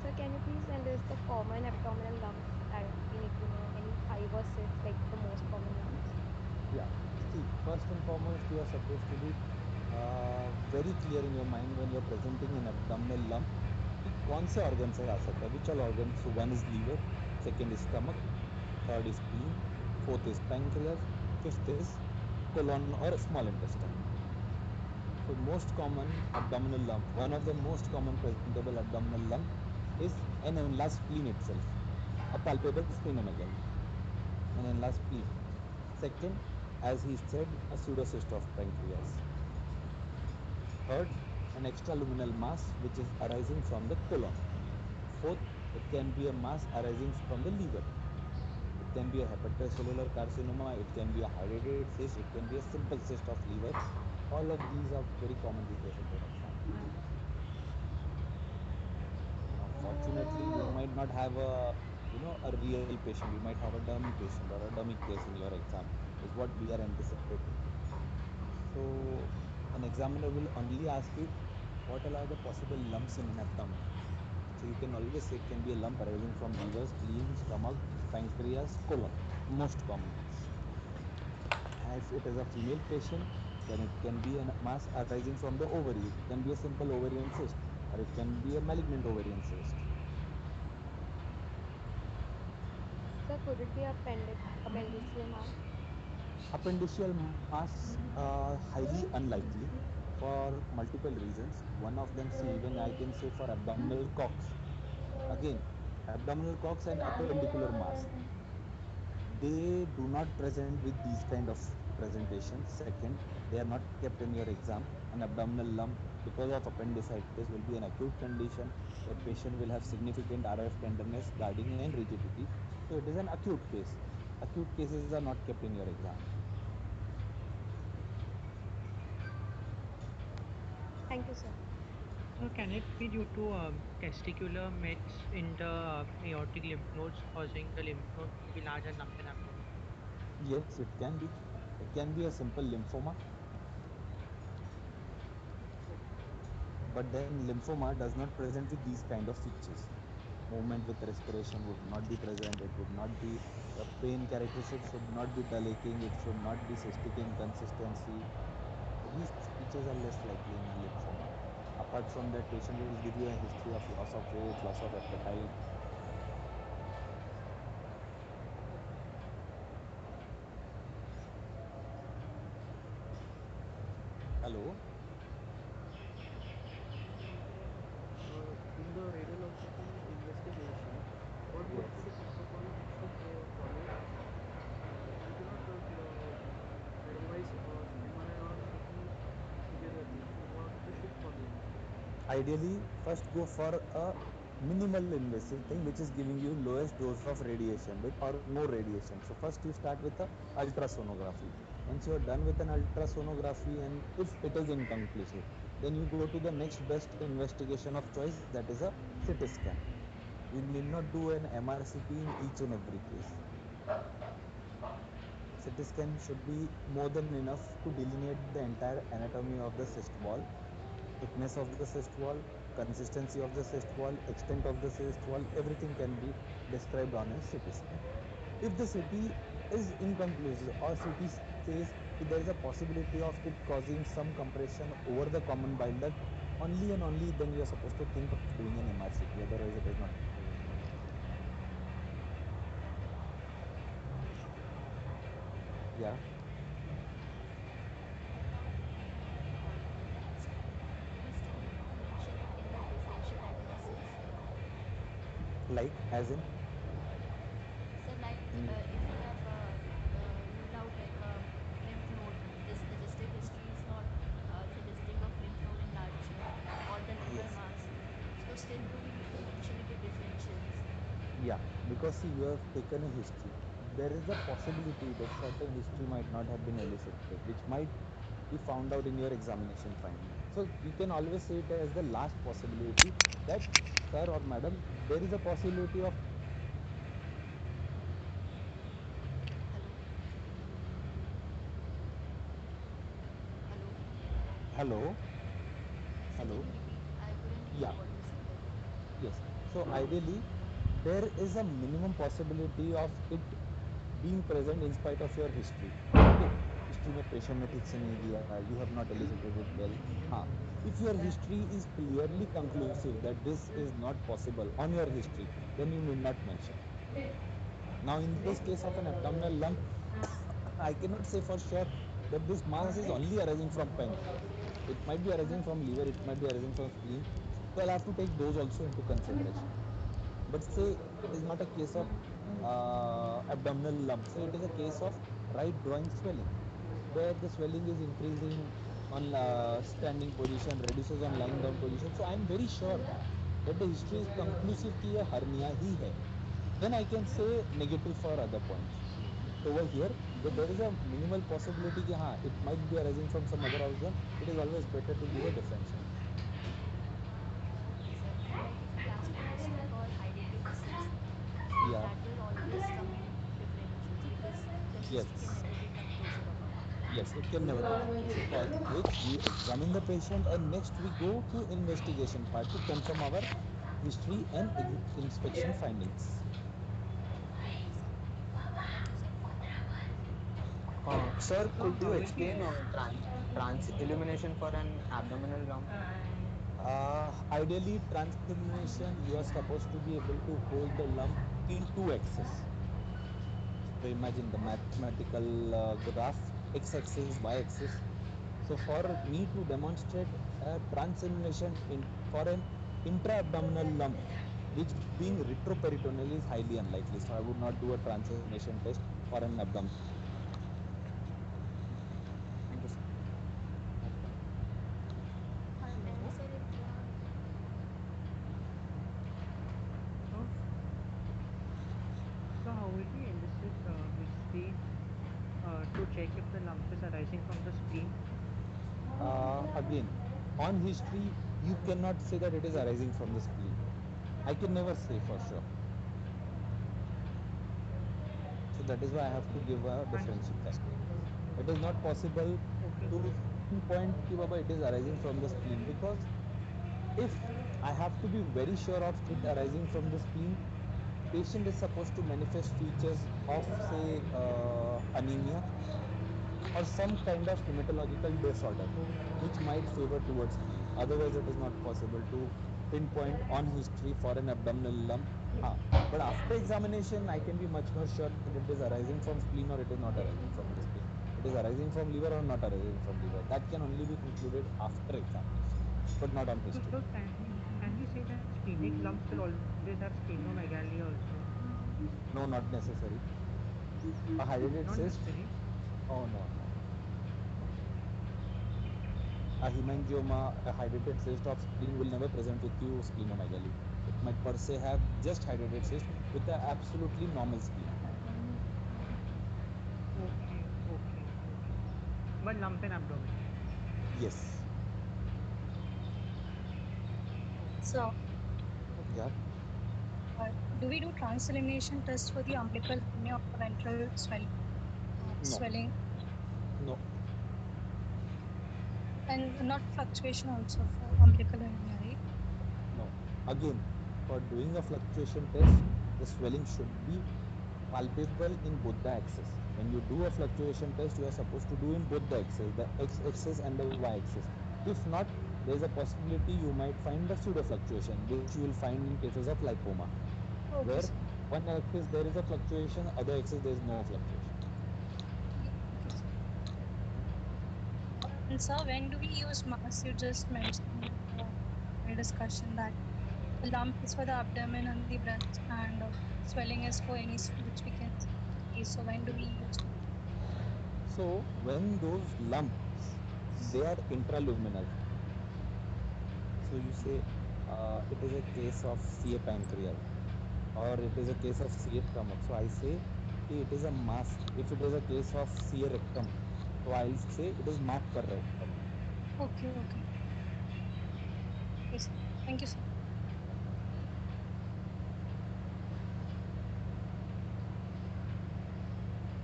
Sir, can you please list the common abdominal lumps that we need to know? Any 5 or 6, like the most common ones? Yeah. See, first and foremost, you are supposed to be very clear in your mind when you're presenting an abdominal lump कि कौन से organ से आ सकता है, which all organs. So one is liver, second is stomach, third is spleen, fourth is pancreas, fifth is colon or small intestine. So most common abdominal lump, one of the most common presentable abdominal lump is an enlarged spleen itself, a palpable splenomegaly, an enlarged spleen. Second, as he said, a pseudocyst of pancreas. Third, an extraluminal mass which is arising from the colon. Fourth, it can be a mass arising from the liver. It can be a hepatocellular carcinoma, it can be a hydatid cyst, it can be a simple cyst of liver. All of these are very commonly present in exam. Now, fortunately, you might not have a real patient. You might have a dummy patient or a dummy case in your exam, is what we are anticipating. So, an examiner will only ask you what all are the possible lumps in an abdomen. So you can always say it can be a lump arising from liver, spleen, stomach, pancreas, colon, most common ones. And if it is a female patient, then it can be a mass arising from the ovary. It can be a simple ovarian cyst, or it can be a malignant ovarian cyst. Sir, could it be appendiceal mass? Appendiceal mass highly unlikely for multiple reasons. One of them, see, even I can say for abdominal cocks. Again, abdominal cocks and appendicular mass, they do not present with these kind of presentations. Second, they are not kept in your exam. An abdominal lump because of appendicitis will be an acute condition. That patient will have significant RF tenderness, guarding, and rigidity. So it is an acute case. Acute cases are not kept in your exam. Thank you, sir. So can it be due to testicular mets in the aortic lymph nodes causing the lymph node to be large and lump in abdomen? Yes, it can be. It can be a simple lymphoma, Okay. but then lymphoma does not present with these kind of features. Movement with respiration would not be present. It would not be, the pain characteristics should not be dull aching. It should not be cystic in consistency. So these features are less likely in a lymphoma. Apart from that, patient will give you a history of loss of weight, loss of appetite. Hello. In the radiological investigation, what would Yes. ideally first go for a minimal invasive thing which is giving you lowest dose of radiation with or no radiation. So first you start with a ultrasonography. Once you are done with an ultrasonography and if it is inconclusive, then you go to the next best investigation of choice, that is a CT scan. You need not do an MRCP in each and every case. CT scan should be more than enough to delineate the entire anatomy of the cyst wall, thickness of the cyst wall, consistency of the cyst wall, extent of the cyst wall, everything can be described on a CT scan. If the CT is inconclusive or CT says there is a possibility of it causing some compression over the common bile duct, only and only then you are supposed to think of doing an MRCP. Otherwise, it is not required. Yeah, Please, can you mention it in the differential diagnosis? like as in So, like, in if you have ruled out like a lymph node, the gestate history is not suggesting of lymph node enlargement or the liver yes, mass, so still do we need to mention it in differentials? yeah, because see, you have taken a history. There is a possibility that certain history might not have been elicited, which might be found out in your examination finding. So you can always say it as the last possibility that, sir or madam, there is a possibility of. Hello, hello. Hello, Sir, hello. can you repeat? I couldn't hear Yeah, what you said earlier. yes. So ideally, there is a minimum possibility of it being present in spite of your history. Okay, history में patient ने ठीक से नहीं दिया, you have not elicited it well. हाँ, if your history is clearly conclusive that this is not possible on your history, then you need not mention. Now, in this case of an abdominal lump, I cannot say for sure that this mass is only arising from pain. It might be arising from liver, it might be arising from spleen. So I'll have to take those also into consideration. But say it is not a case of abdominal lump. Say it is a case of right groin swelling, where the swelling is increasing on standing position, reduces on lying down position. So I am very sure that the history is conclusive कि ये hernia ही है. Then I can say negative for other points. But over here, if there is a minimal possibility कि हाँ, it might be arising from some other organ, it is always better to give a differential. Okay, sir. And like if we ask for cystic or hydatid cyst, so Yeah. that will always come in differentials because the Yes. history can never be conclusive about it. Yes, it can never be conclusive. For which we examine the patient and next we go to investigation part to confirm our history and inspection findings. Okay, sir. Thank you, sir. Sir, So could you how will we explain trans illumination for an abdominal lump? Ideally, transillumination, you are supposed to be able to hold the lump in two axes. So imagine the mathematical graph, x-axis, y-axis. So for me to demonstrate a transillumination for an intra-abdominal lump, which being retroperitoneal is highly unlikely. So I would not do a transillumination test for an abdomen. Thank you, sir. And Hello. sir, if so so how will we elicit history to check if the lump is arising from the spleen? Again, on history, you cannot say that it is arising from the spleen. I can never say for sure. So that is why I have to give a And differential diagnosis. It is not possible okay, to pinpoint कि बाबा it is arising from the spleen, because if I have to be very sure of it arising from the spleen, patient is supposed to manifest features of say anemia or some kind of hematological disorder which might favor towards spleen. Otherwise, it is not possible to pinpoint on history for an abdominal lump. Huh. But after examination, I can be much more sure that it is arising from spleen or it is not arising from the spleen. It is arising from liver or not arising from liver. That can only be concluded after examination, but not on so history. sir, can we say that splenic lumps will always have splenomegaly also? No, not necessary. A hydrated Not cyst? necessary. Oh, no, no. A hemangioma, a hydrated cyst of spleen will never present with you splenomegaly. It might per se have just hydrated cyst with a absolutely normal spleen. Okay. But lump in abdomen. Yes. So, Yeah. do we do trans-elimination test for the umbilical hernia or the ventral No. swelling, No. and not fluctuation also for umbilical hernia, right? No. Again, for doing a fluctuation test, the swelling should be palpable in both the axes. When you do a fluctuation test, you are supposed to do in both the axes, the x-axis and the y-axis. If not, there is a possibility you might find a pseudo fluctuation, which you will find in cases of lipoma, Okay, where sir. one axis there is a fluctuation, other axis there is no fluctuation. Yeah, okay, sir. And sir, when do we use mass? You just mentioned in a discussion that the lump is for the abdomen and the breast, and swelling is for any which we can see. So when do we use? So when those lumps they are intraluminal, so you say it is a case of CA pancreas or it is a case of CA stomach. So I say कि it is a mass. If it is a case of CA rectum, so I'll say it is marked per rectum. Okay. Yes, sir. Thank you, sir.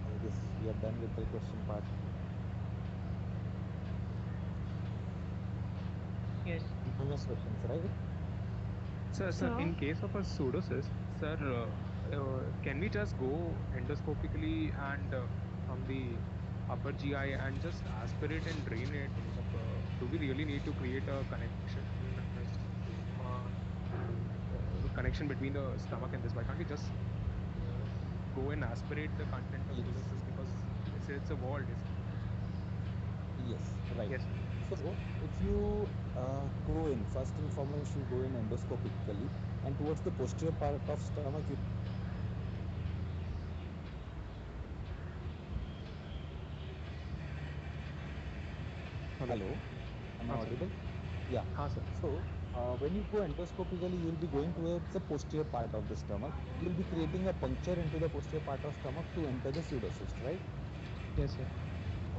I guess we are done with the question part. Yes. No more questions, right? Sir, in So, case of a pseudocyst, sir, can we just go endoscopically and from the upper GI and just aspirate and drain it? Matlab, do we really need to create a connection between the stomach and this? Why can't we just uh, go and aspirate the content of Yes. pseudocyst because it's a wall disease? Yes, right. Yes, sir. So if you go in, first and foremost, you go in endoscopically, and towards the posterior part of stomach, you Hello. hello, am I हाँ, sir. audible? Yeah. हाँ, sir. So when you go endoscopically, you will be going towards the posterior part of the stomach. You will be creating a puncture into the posterior part of stomach to enter the pseudocyst, right? Yes, sir.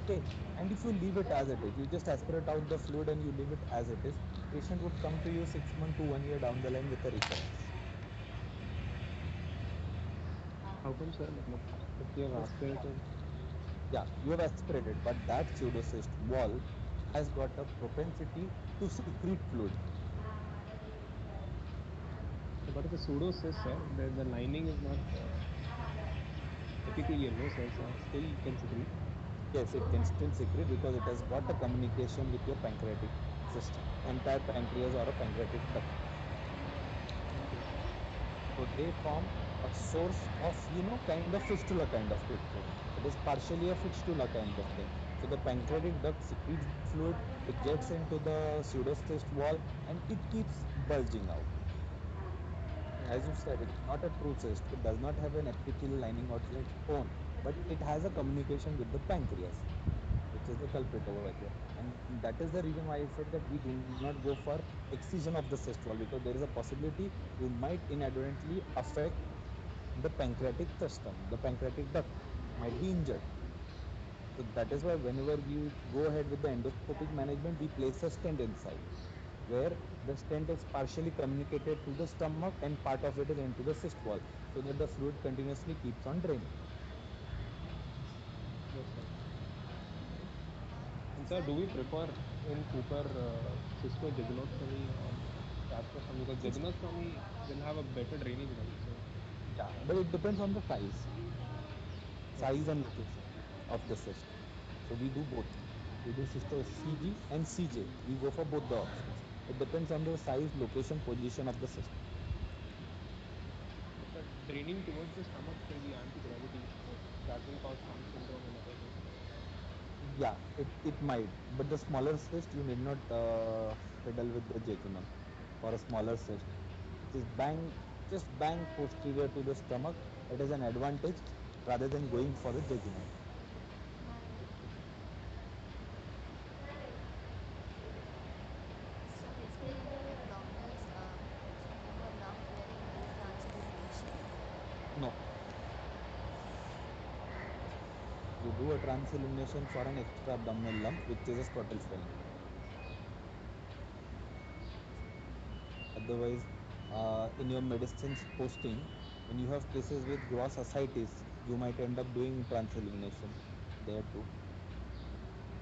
Okay. And if you leave it as it is, you just aspirate out the fluid and you leave it as it is, patient would come to you 6 months to 1 year down the line with a recurrence. How come, sir? Matlab, if you have Because aspirated. yeah, you have aspirated, but that pseudocyst wall has got a propensity to secrete fluid. But it's a pseudocyst, sir. The lining is not epithelial, no, sir. So still can secrete. Yes, it can still secrete because it has got a communication with your pancreatic system, entire pancreas or a pancreatic duct. Okay. So they form a source of, kind of fistula kind of picture. It is partially a fistula kind of thing. So the pancreatic duct secretes the fluid, it gets into the pseudocyst wall, and it keeps bulging out. As you said, it's not a true cyst. It does not have an epithelial lining of its own, but it has a communication with the pancreas, which is the culprit over here. And that is the reason why I said that we do not go for excision of the cyst wall, because there is a possibility you might inadvertently affect the pancreatic system, the pancreatic duct might be injured. So that is why whenever we go ahead with the endoscopic management, we place a stent inside, where the stent is partially communicated to the stomach and part of it is into the cyst wall, so that the fluid continuously keeps on draining. Yes, sir. And sir, do we prefer in Cooper cystojejunectomy or gastrostomy? Because jejunectomy will have a better drainage, right? So, Yeah, but it depends on the okay. size and location of the cyst. So we do both. We do cysto CG and CJ. We go for both the options. It depends on the size, location, position of the cyst. But draining towards the stomach will be anti-gravity, so that will cause trunk syndrome and other things, right? Yeah, it might, but the smaller cyst you need not fiddle with the jejunum for a smaller cyst, which is just bang posterior to the stomach. It is an advantage rather than going for the jejunum. Okay. No, you do a trans elimination for an extra abdominal lump, which is a scrotal swelling. Otherwise, in your medicines posting, when you have cases with gross ascites, you might end up doing trans elimination there too,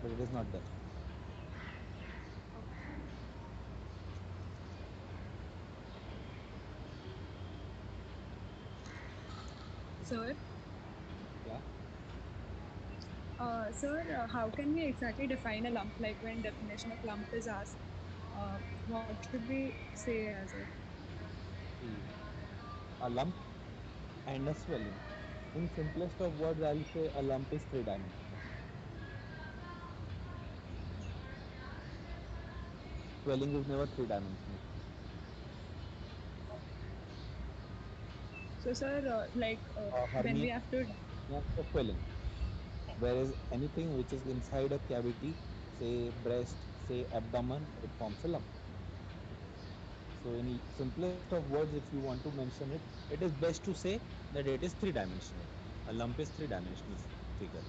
but it is not done. Okay. Sir, Yeah. sir, how can we exactly define a lump? Like when definition of lump is asked, what should we say as it? See, a lump and a swelling. In simplest of words, I'll say a lump is three-dimensional. Swelling is never three-dimensional. So, sir, when we Hernia, have to, hernia is a swelling, whereas anything which is inside a cavity, say breast, say abdomen, it forms a lump. So, in simplest of words, if you want to mention it, it is best to say that it is three-dimensional. A lump is three-dimensional figure.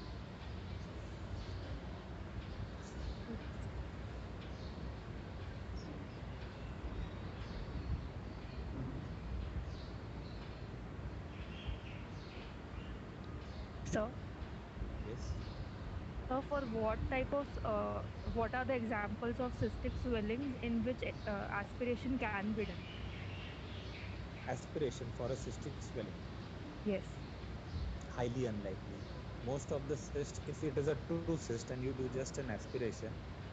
So, Yes. so for what are the examples of cystic swellings in which aspiration can be done? Aspiration for a cystic swelling, Yes. highly unlikely. Most of the cyst, if it is a true cyst and you do just an aspiration,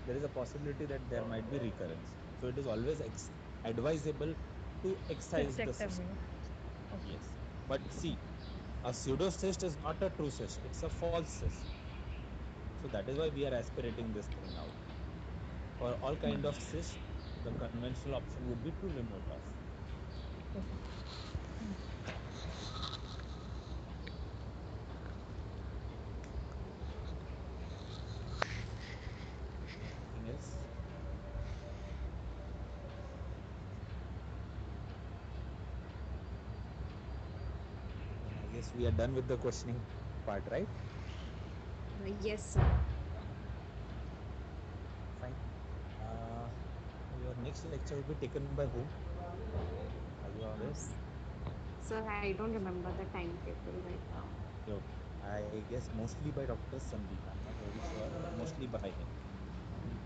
there is a possibility that there might be recurrence. So it is always advisable to excise the cyst. Cystectomy. Okay. Yes. But see, a pseudocyst is not a true cyst, it's a false cyst. So that is why we are aspirating this thing out. For all kind of cysts, the conventional option would be to remove it off. Okay. Anything else? Then I guess we are done with the questioning part, right? Yes, sir. Fine. Uh, your next lecture will be taken by whom? Are you aware? Sir, I don't remember the timetable right now. Okay. I guess mostly by Dr. Sandeep. I'm not very sure, but mostly by him.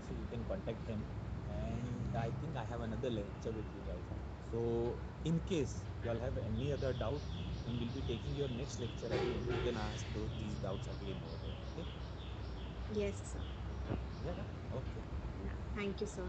So you can contact him. And I think I have another lecture with you guys. So in case y'all have any other doubt, when we'll be taking your next lecture again, you can ask these doubts again over there. Okay? Yes, sir. Yeah. Okay. Yeah. Thank you, sir.